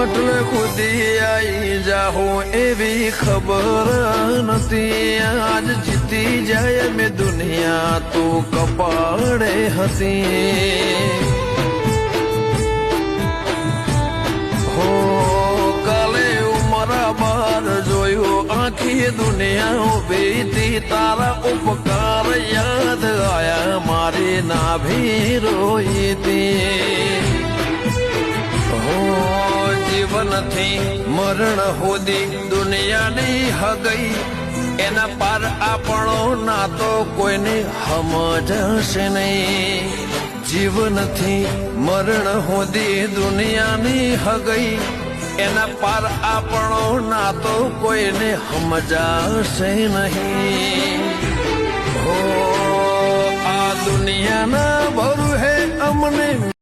એટલે ખુદી આઈ જાહું એવી ખબર નથી. આજ જીતી જાય મેં દુનિયા તું કપાળે હતી. હો કાલે ઉમરા બાર જોયું આખી દુનિયા ઉભી તી. તારા ઉપકાર યાદ આયા મારી નાભી રોઈ તી. જીવનથી મરણ હોદી દુનિયાની હગઈ એના પાર આપણો નાતો કોઈને સમજશે નહીં. જીવનથી મરણ હોદી દુનિયાની હગઈ એના પાર આપણો નાતો કોઈને સમજાશે નહીં. હો આ દુનિયાના બહુ